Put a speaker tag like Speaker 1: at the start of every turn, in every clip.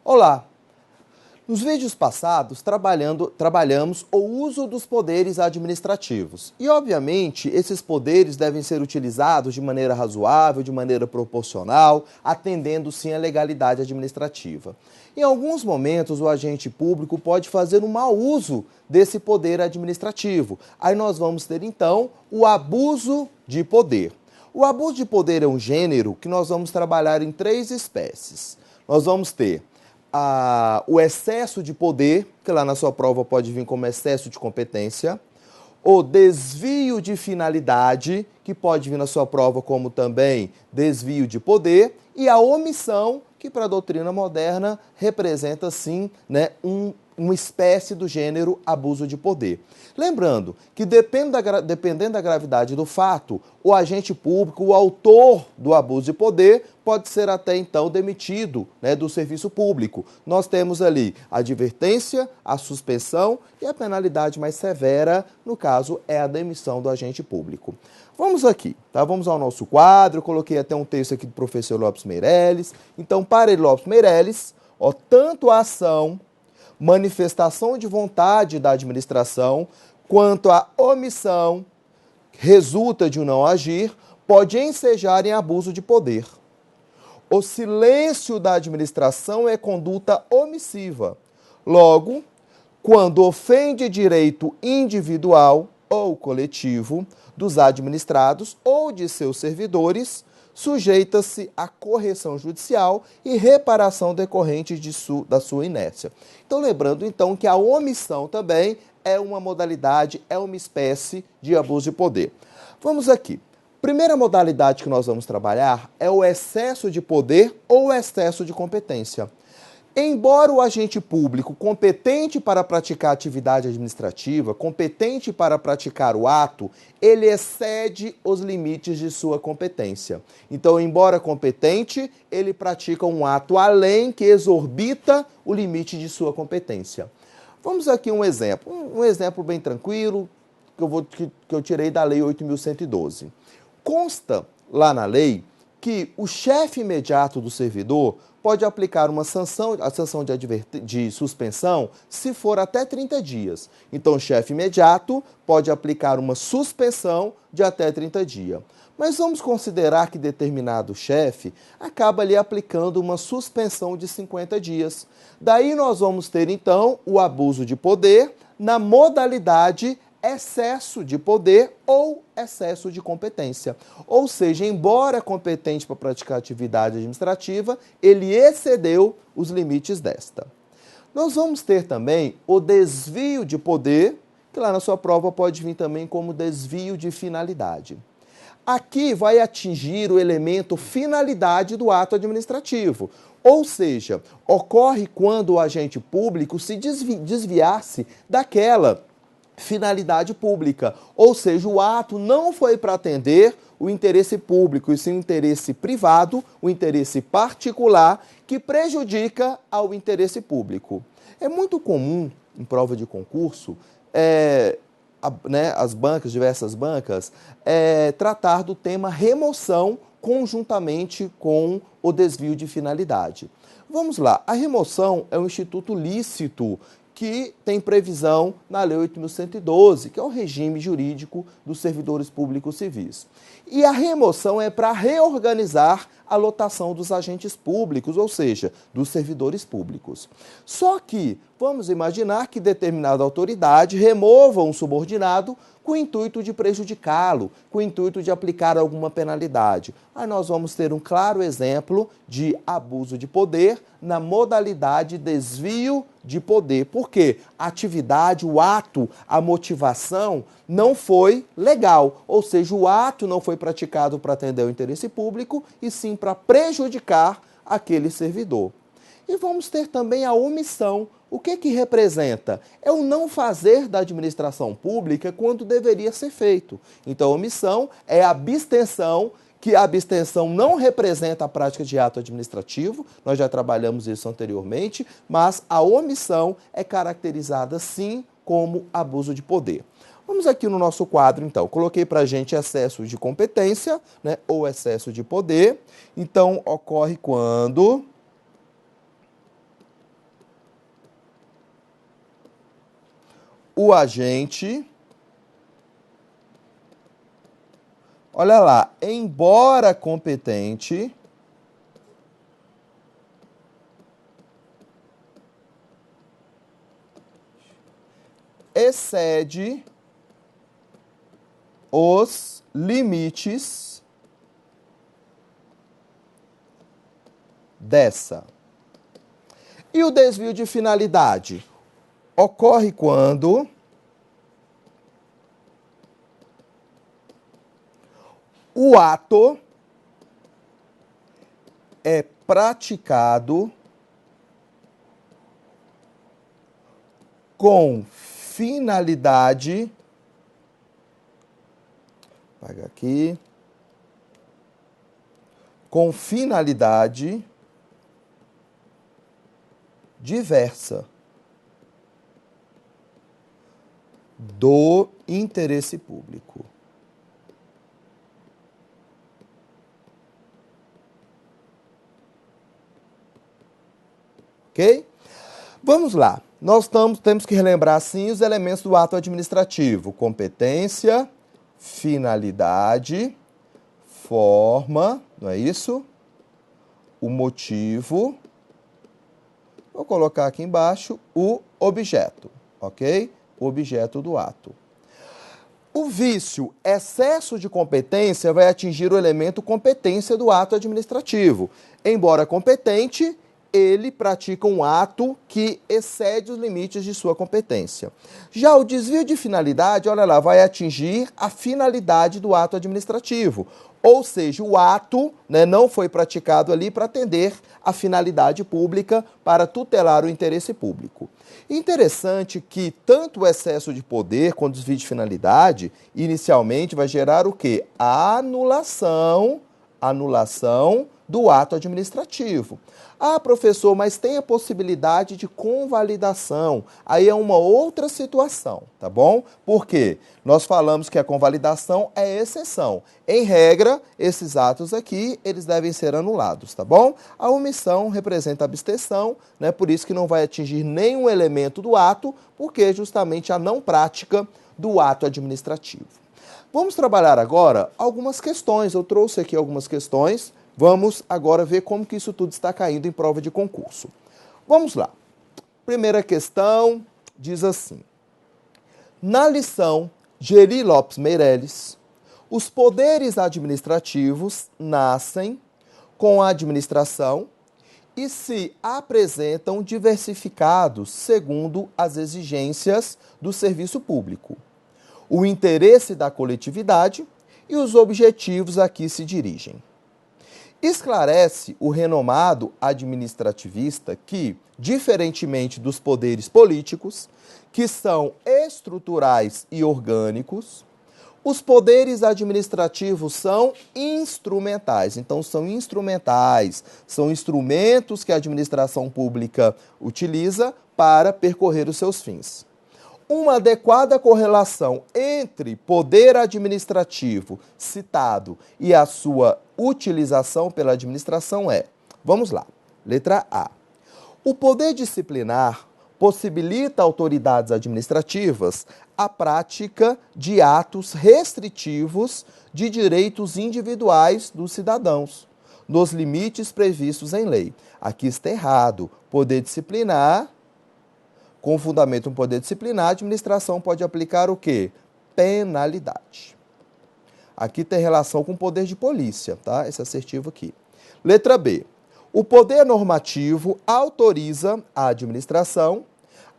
Speaker 1: Olá! Nos vídeos passados, trabalhamos o uso dos poderes administrativos. E, obviamente, esses poderes devem ser utilizados de maneira razoável, de maneira proporcional, atendendo, sim, à legalidade administrativa. Em alguns momentos, o agente público pode fazer um mau uso desse poder administrativo. Aí nós vamos ter, então, o abuso de poder. O abuso de poder é um gênero que nós vamos trabalhar em 3 espécies. Nós vamos ter o excesso de poder, que lá na sua prova pode vir como excesso de competência, o desvio de finalidade, que pode vir na sua prova como também desvio de poder, e a omissão, que para a doutrina moderna representa, sim, uma espécie do gênero abuso de poder. Lembrando que, dependendo da gravidade do fato, o agente público, o autor do abuso de poder, pode ser até então demitido do serviço público. Nós temos ali a advertência, a suspensão e a penalidade mais severa, no caso, é a demissão do agente público. Vamos aqui, tá? Vamos ao nosso quadro, eu coloquei até um texto aqui do professor Lopes Meireles. Então, para ele, Lopes Meireles, tanto a ação, manifestação de vontade da administração, quanto a omissão, resulta de um não agir, pode ensejar em abuso de poder. O silêncio da administração é conduta omissiva. Logo, quando ofende direito individual ou coletivo dos administrados ou de seus servidores, sujeita-se à correção judicial e reparação decorrente da sua inércia. Então, lembrando, então, que a omissão também é uma modalidade, é uma espécie de abuso de poder. Vamos aqui. Primeira modalidade que nós vamos trabalhar é o excesso de poder ou excesso de competência. Embora o agente público competente para praticar atividade administrativa, competente para praticar o ato, ele excede os limites de sua competência. Então, embora competente, ele pratica um ato além que exorbita o limite de sua competência. Vamos aqui um exemplo bem tranquilo que eu tirei da Lei 8.112. Consta lá na lei que o chefe imediato do servidor pode aplicar a sanção de suspensão se for até 30 dias. Então, o chefe imediato pode aplicar uma suspensão de até 30 dias. Mas vamos considerar que determinado chefe acaba ali aplicando uma suspensão de 50 dias. Daí nós vamos ter, então, o abuso de poder na modalidade excesso de poder ou excesso de competência. Ou seja, embora competente para praticar atividade administrativa, ele excedeu os limites desta. Nós vamos ter também o desvio de poder, que lá na sua prova pode vir também como desvio de finalidade. Aqui vai atingir o elemento finalidade do ato administrativo. Ou seja, ocorre quando o agente público se desviar-se daquela finalidade pública, ou seja, o ato não foi para atender o interesse público, e sim o interesse privado, o interesse particular, que prejudica ao interesse público. É muito comum, em prova de concurso, diversas bancas, tratar do tema remoção conjuntamente com o desvio de finalidade. Vamos lá, a remoção é um instituto lícito que tem previsão na Lei 8.112, que é o regime jurídico dos servidores públicos civis. E a remoção é para reorganizar a lotação dos agentes públicos, ou seja, dos servidores públicos. Só que vamos imaginar que determinada autoridade remova um subordinado com o intuito de prejudicá-lo, com o intuito de aplicar alguma penalidade. Aí nós vamos ter um claro exemplo de abuso de poder na modalidade desvio de poder. Por quê? A atividade, o ato, a motivação não foi legal, ou seja, o ato não foi praticado para atender o interesse público e sim para prejudicar aquele servidor. E vamos ter também a omissão. O que representa? É o não fazer da administração pública quando deveria ser feito. Então, a omissão é a abstenção, que a abstenção não representa a prática de ato administrativo, nós já trabalhamos isso anteriormente, mas a omissão é caracterizada, sim, como abuso de poder. Vamos aqui no nosso quadro, então. Coloquei para a gente excesso de competência, ou excesso de poder. Então, ocorre quando o agente, olha lá, embora competente, excede os limites dessa. E o desvio de finalidade ocorre quando o ato é praticado com finalidade, apaga aqui, com finalidade diversa do interesse público. Ok? Vamos lá. Nós temos que relembrar, sim, os elementos do ato administrativo: competência, finalidade, forma, não é isso? O motivo. Vou colocar aqui embaixo o objeto, ok? O objeto do ato. O vício, excesso de competência, vai atingir o elemento competência do ato administrativo. Embora competente, ele pratica um ato que excede os limites de sua competência. Já o desvio de finalidade, olha lá, vai atingir a finalidade do ato administrativo. Ou seja, o ato, né, não foi praticado ali para atender a finalidade pública, para tutelar o interesse público. Interessante que tanto o excesso de poder quanto o desvio de finalidade, inicialmente vai gerar o quê? A anulação do ato administrativo. Ah, professor, mas tem a possibilidade de convalidação. Aí é uma outra situação, tá bom? Porque nós falamos que a convalidação é exceção. Em regra, esses atos aqui, eles devem ser anulados, tá bom? A omissão representa abstenção, né? Por isso que não vai atingir nenhum elemento do ato, porque é justamente a não prática do ato administrativo. Vamos trabalhar agora algumas questões. Eu trouxe aqui algumas questões. Vamos agora ver como que isso tudo está caindo em prova de concurso. Vamos lá. Primeira questão diz assim: na lição Geri Lopes Meireles, os poderes administrativos nascem com a administração e se apresentam diversificados segundo as exigências do serviço público, o interesse da coletividade e os objetivos a que se dirigem. Esclarece o renomado administrativista que, diferentemente dos poderes políticos, que são estruturais e orgânicos, os poderes administrativos são instrumentais. Então, são instrumentais, são instrumentos que a administração pública utiliza para percorrer os seus fins. Uma adequada correlação entre poder administrativo citado e a sua utilização pela administração é, vamos lá, letra A. O poder disciplinar possibilita a autoridades administrativas a prática de atos restritivos de direitos individuais dos cidadãos, nos limites previstos em lei. Aqui está errado. Poder disciplinar, com fundamento no poder disciplinar, a administração pode aplicar o quê? Penalidade. Aqui tem relação com o poder de polícia, tá? Esse assertivo aqui. Letra B. O poder normativo autoriza a administração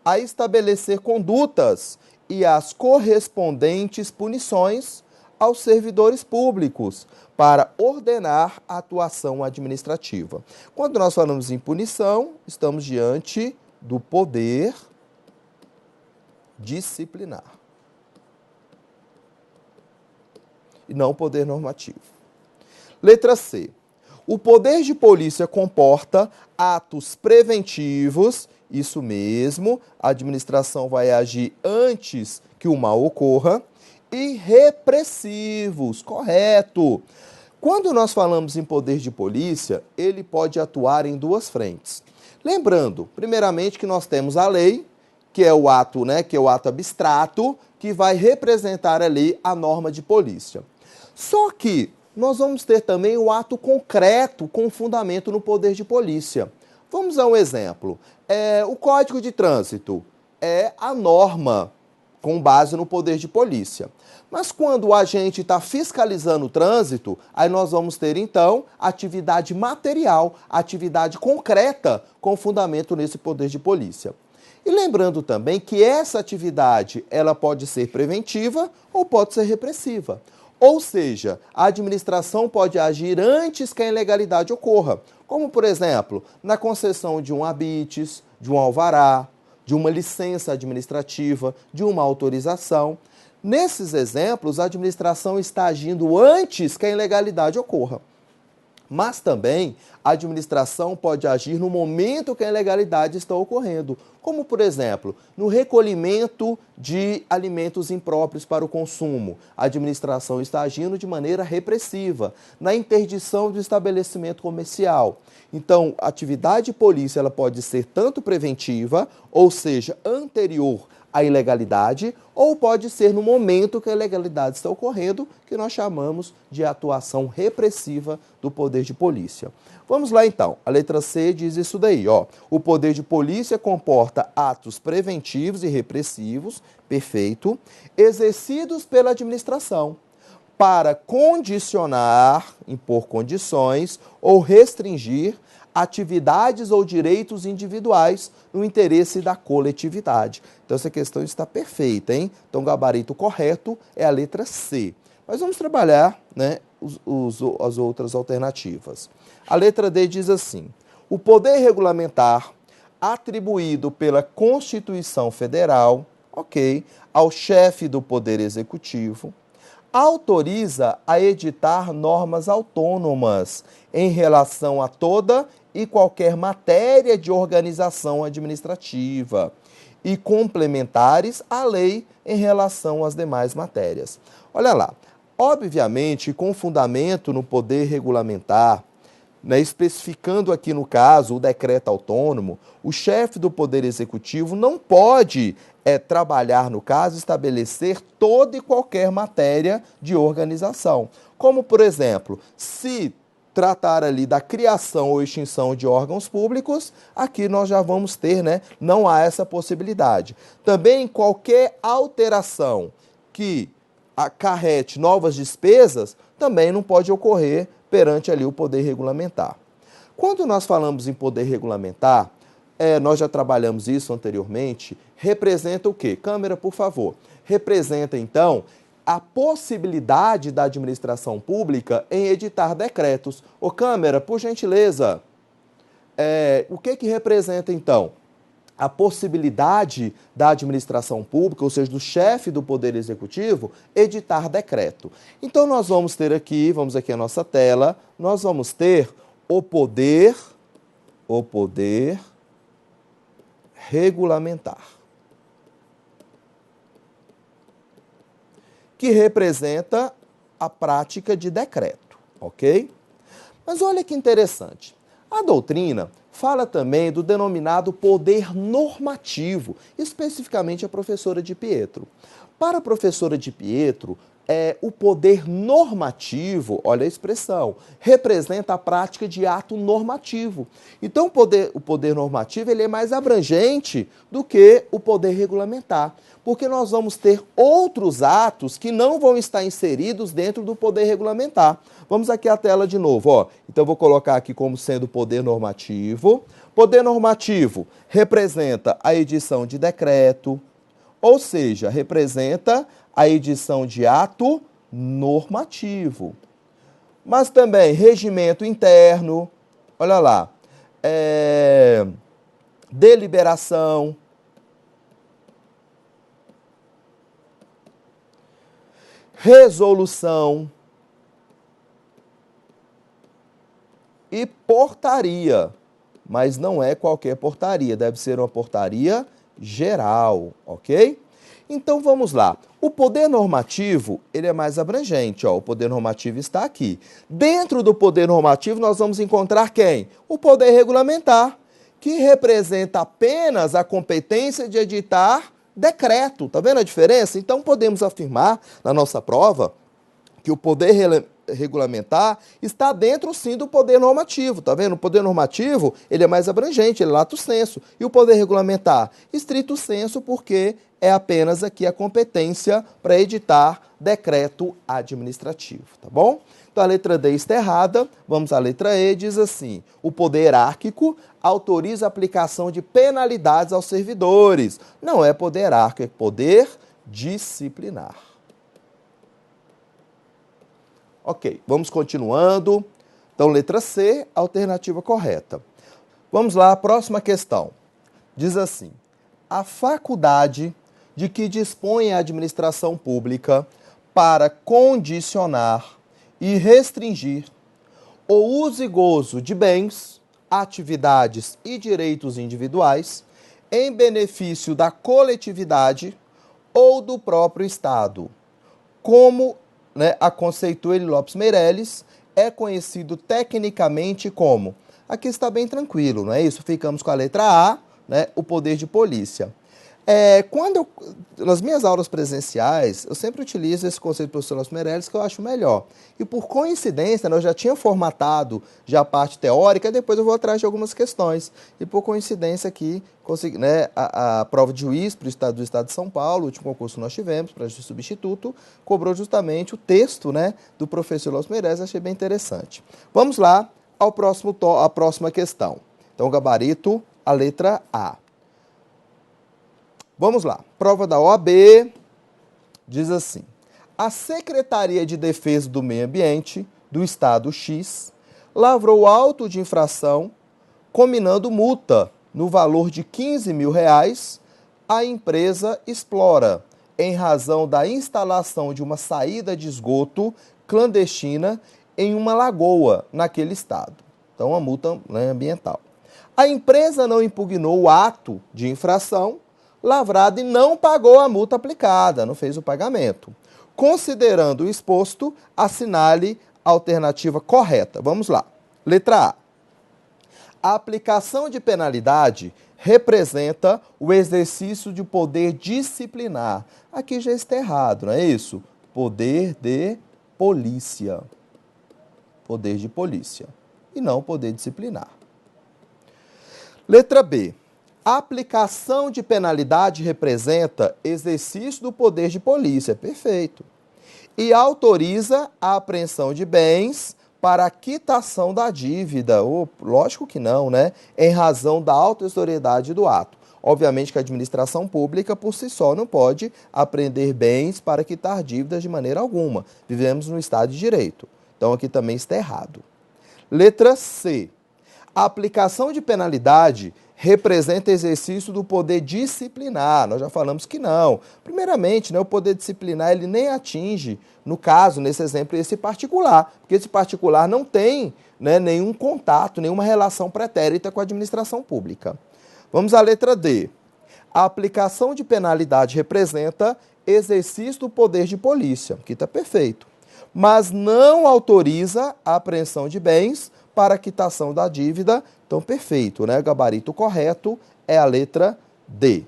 Speaker 1: a estabelecer condutas e as correspondentes punições aos servidores públicos para ordenar a atuação administrativa. Quando nós falamos em punição, estamos diante do poder disciplinar e não o poder normativo. Letra C. O poder de polícia comporta atos preventivos, isso mesmo, a administração vai agir antes que o mal ocorra, e repressivos, correto. Quando nós falamos em poder de polícia, ele pode atuar em duas frentes. Lembrando, primeiramente, que nós temos a lei que é o ato, né, que é o ato abstrato, que vai representar ali a norma de polícia. Só que nós vamos ter também o ato concreto com fundamento no poder de polícia. Vamos a um exemplo. O Código de Trânsito é a norma com base no poder de polícia. Mas quando o agente está fiscalizando o trânsito, aí nós vamos ter, então, atividade material, atividade concreta com fundamento nesse poder de polícia. E lembrando também que essa atividade ela pode ser preventiva ou pode ser repressiva. Ou seja, a administração pode agir antes que a ilegalidade ocorra, como, por exemplo, na concessão de um habeas, de um alvará, de uma licença administrativa, de uma autorização. Nesses exemplos, a administração está agindo antes que a ilegalidade ocorra. Mas também a administração pode agir no momento que a ilegalidade está ocorrendo, como, por exemplo, no recolhimento de alimentos impróprios para o consumo. A administração está agindo de maneira repressiva, na interdição do estabelecimento comercial. Então, a atividade de polícia ela pode ser tanto preventiva, ou seja, anterior à ilegalidade, ou pode ser no momento que a ilegalidade está ocorrendo, que nós chamamos de atuação repressiva do poder de polícia. Vamos lá então, a letra C diz isso daí, ó. O poder de polícia comporta atos preventivos e repressivos, perfeito, exercidos pela administração para condicionar, impor condições ou restringir atividades ou direitos individuais no interesse da coletividade. Então, essa questão está perfeita, hein? Então, o gabarito correto é a letra C. Mas vamos trabalhar, né, as outras alternativas. A letra D diz assim: o poder regulamentar atribuído pela Constituição Federal, ao chefe do Poder Executivo, autoriza a editar normas autônomas em relação a toda e qualquer matéria de organização administrativa e complementares à lei em relação às demais matérias. Olha lá, obviamente, com fundamento no poder regulamentar, né, especificando aqui no caso o decreto autônomo, o chefe do Poder Executivo não pode trabalhar, no caso, estabelecer toda e qualquer matéria de organização. Como, por exemplo, se tratar ali da criação ou extinção de órgãos públicos, aqui nós já vamos ter, né, não há essa possibilidade. Também qualquer alteração que acarrete novas despesas, também não pode ocorrer perante ali o poder regulamentar. Quando nós falamos em poder regulamentar, nós já trabalhamos isso anteriormente, representa o quê? Câmera, por favor. Representa, então, a possibilidade da administração pública em editar decretos. Ô, câmera, por gentileza, o que representa, então? A possibilidade da administração pública, ou seja, do chefe do Poder Executivo, editar decreto. Então, nós vamos ter aqui, vamos aqui à nossa tela, nós vamos ter o poder regulamentar, que representa a prática de decreto, ok? Mas olha que interessante, a doutrina fala também do denominado poder normativo, especificamente a professora de Pietro. Para a professora de Pietro, o poder normativo, olha a expressão, representa a prática de ato normativo. Então, o poder normativo ele é mais abrangente do que o poder regulamentar, porque nós vamos ter outros atos que não vão estar inseridos dentro do poder regulamentar. Vamos aqui à tela de novo, ó. Então, eu vou colocar aqui como sendo poder normativo. Poder normativo representa a edição de decreto, ou seja, representa a edição de ato normativo. Mas também regimento interno, olha lá, deliberação, resolução e portaria. Mas não é qualquer portaria, deve ser uma portaria geral, ok? Então, vamos lá. O poder normativo, ele é mais abrangente, ó. O poder normativo está aqui. Dentro do poder normativo, nós vamos encontrar quem? O poder regulamentar, que representa apenas a competência de editar decreto. Tá vendo a diferença? Então, podemos afirmar na nossa prova que o poder regulamentar está dentro, sim, do poder normativo. Tá vendo? O poder normativo, ele é mais abrangente, ele é lato sensu. E o poder regulamentar? Estrito sensu, porque é apenas aqui a competência para editar decreto administrativo, tá bom? Então a letra D está errada, vamos à letra E, diz assim: o poder hierárquico autoriza a aplicação de penalidades aos servidores. Não é poder hierárquico, é poder disciplinar. Ok, vamos continuando. Então, letra C, alternativa correta. Vamos lá, a próxima questão. Diz assim: a faculdade de que dispõe a administração pública para condicionar e restringir o uso e gozo de bens, atividades e direitos individuais em benefício da coletividade ou do próprio Estado, como a conceitua Eli Lopes Meireles, é conhecido tecnicamente como. Aqui está bem tranquilo, não é isso? Ficamos com a letra A, o poder de polícia. Nas minhas aulas presenciais, eu sempre utilizo esse conceito do professor Lopes Meireles, que eu acho melhor. E por coincidência, eu já tinha formatado já a parte teórica, depois eu vou atrás de algumas questões. E por coincidência aqui, consegui, a prova de juiz para o Estado do Estado de São Paulo, o último concurso que nós tivemos, para juiz substituto, cobrou justamente o texto do professor Lopes Meireles, achei bem interessante. Vamos lá à próxima questão. Então, gabarito, a letra A. Vamos lá, prova da OAB, diz assim: a Secretaria de Defesa do Meio Ambiente do Estado X lavrou auto de infração combinando multa no valor de R$ 15.000 à empresa Explora, em razão da instalação de uma saída de esgoto clandestina em uma lagoa naquele estado. Então, uma multa ambiental. A empresa não impugnou o ato de infração lavrado e não pagou a multa aplicada, não fez o pagamento. Considerando o exposto, assinale a alternativa correta. Vamos lá. Letra A. A aplicação de penalidade representa o exercício de poder disciplinar. Aqui já está errado, não é isso? Poder de polícia. Poder de polícia. E não poder disciplinar. Letra B. A aplicação de penalidade representa exercício do poder de polícia, perfeito, e autoriza a apreensão de bens para a quitação da dívida. Lógico que não, em razão da autoexoriedade do ato. Obviamente que a administração pública, por si só, não pode apreender bens para quitar dívidas de maneira alguma. Vivemos no Estado de Direito. Então, aqui também está errado. Letra C. A aplicação de penalidade representa exercício do poder disciplinar. Nós já falamos que não. Primeiramente, o poder disciplinar ele nem atinge, no caso, nesse exemplo, esse particular, porque esse particular não tem nenhum contato, nenhuma relação pretérita com a administração pública. Vamos à letra D. A aplicação de penalidade representa exercício do poder de polícia. Aqui está perfeito. Mas não autoriza a apreensão de bens para a quitação da dívida. Então, perfeito, O gabarito correto é a letra D.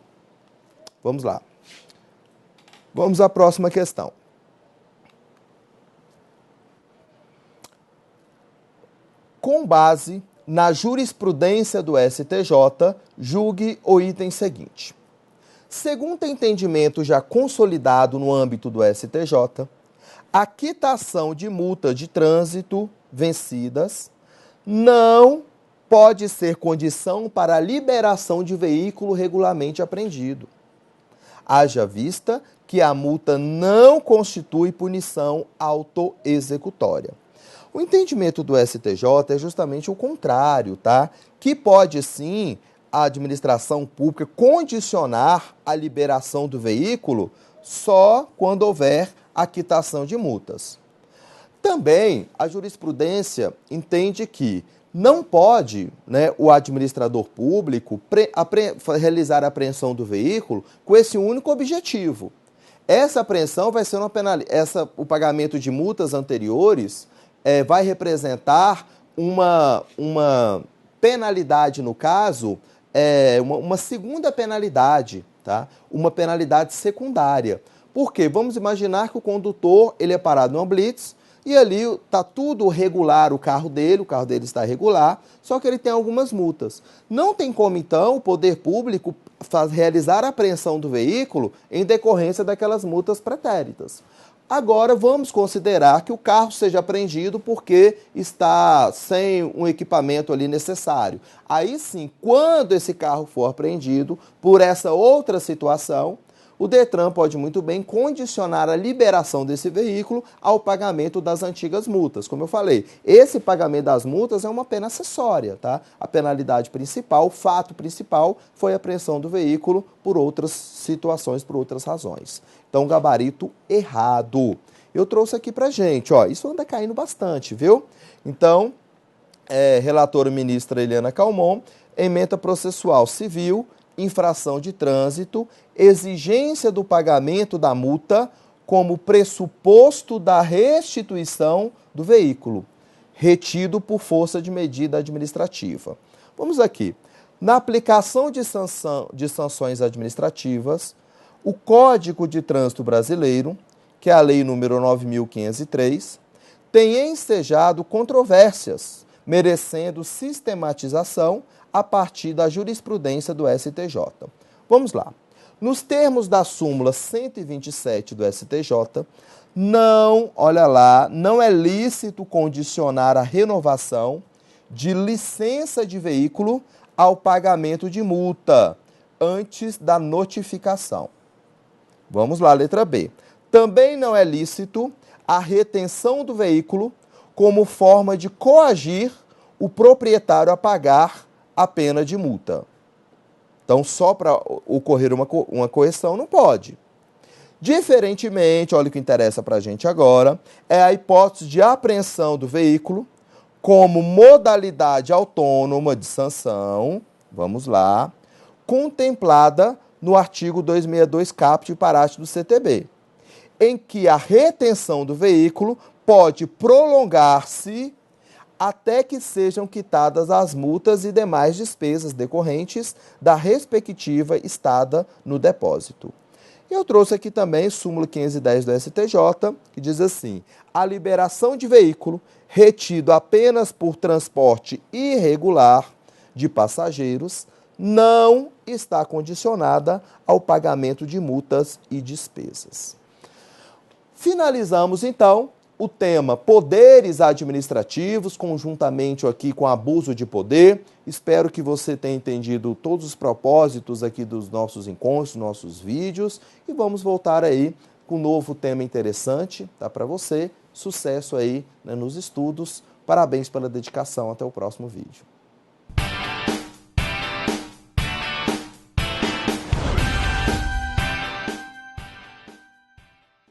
Speaker 1: Vamos lá. Vamos à próxima questão. Com base na jurisprudência do STJ, julgue o item seguinte. Segundo entendimento já consolidado no âmbito do STJ, a quitação de multa de trânsito vencidas não pode ser condição para a liberação de veículo regularmente apreendido. Haja vista que a multa não constitui punição autoexecutória. O entendimento do STJ é justamente o contrário, Que pode sim a administração pública condicionar a liberação do veículo só quando houver a quitação de multas. Também a jurisprudência entende que não pode o administrador público realizar a apreensão do veículo com esse único objetivo. Essa apreensão vai ser o pagamento de multas anteriores vai representar uma Penalidade, no caso, é uma segunda penalidade, tá? Uma penalidade secundária. Por quê? Vamos imaginar que o condutor ele é parado numa blitz e ali está tudo regular o carro dele está regular, só que ele tem algumas multas. Não tem como, então, o poder público realizar a apreensão do veículo em decorrência daquelas multas pretéritas. Agora, vamos considerar que o carro seja apreendido porque está sem um equipamento ali necessário. Aí sim, quando esse carro for apreendido por essa outra situação, o Detran pode muito bem condicionar a liberação desse veículo ao pagamento das antigas multas. Como eu falei, esse pagamento das multas é uma pena acessória, tá? A penalidade principal, o fato principal, foi a apreensão do veículo por outras situações, por outras razões. Então, gabarito errado. Eu trouxe aqui pra gente, ó, isso anda caindo bastante, viu? Então, relatora ministra Eliana Calmon, ementa processual civil, infração de trânsito, exigência do pagamento da multa como pressuposto da restituição do veículo, retido por força de medida administrativa. Vamos aqui. Na aplicação de sanções administrativas, o Código de Trânsito Brasileiro, que é a Lei número 9.503, tem ensejado controvérsias, merecendo sistematização a partir da jurisprudência do STJ. Vamos lá. Nos termos da súmula 127 do STJ, não é lícito condicionar a renovação de licença de veículo ao pagamento de multa antes da notificação. Vamos lá, letra B. Também não é lícito a retenção do veículo como forma de coagir o proprietário a pagar a pena de multa. Então, só para ocorrer uma correção, não pode. Diferentemente, olha o que interessa para a gente agora, é a hipótese de apreensão do veículo como modalidade autônoma de sanção, vamos lá, contemplada no artigo 262 caput parágrafo do CTB, em que a retenção do veículo pode prolongar-se até que sejam quitadas as multas e demais despesas decorrentes da respectiva estada no depósito. Eu trouxe aqui também súmula 510 do STJ, que diz assim: a liberação de veículo retido apenas por transporte irregular de passageiros não está condicionada ao pagamento de multas e despesas. Finalizamos, então, o tema poderes administrativos, conjuntamente aqui com abuso de poder. Espero que você tenha entendido todos os propósitos aqui dos nossos encontros, nossos vídeos. E vamos voltar aí com um novo tema interessante, tá, para você. Sucesso aí, né, nos estudos. Parabéns pela dedicação. Até o próximo vídeo.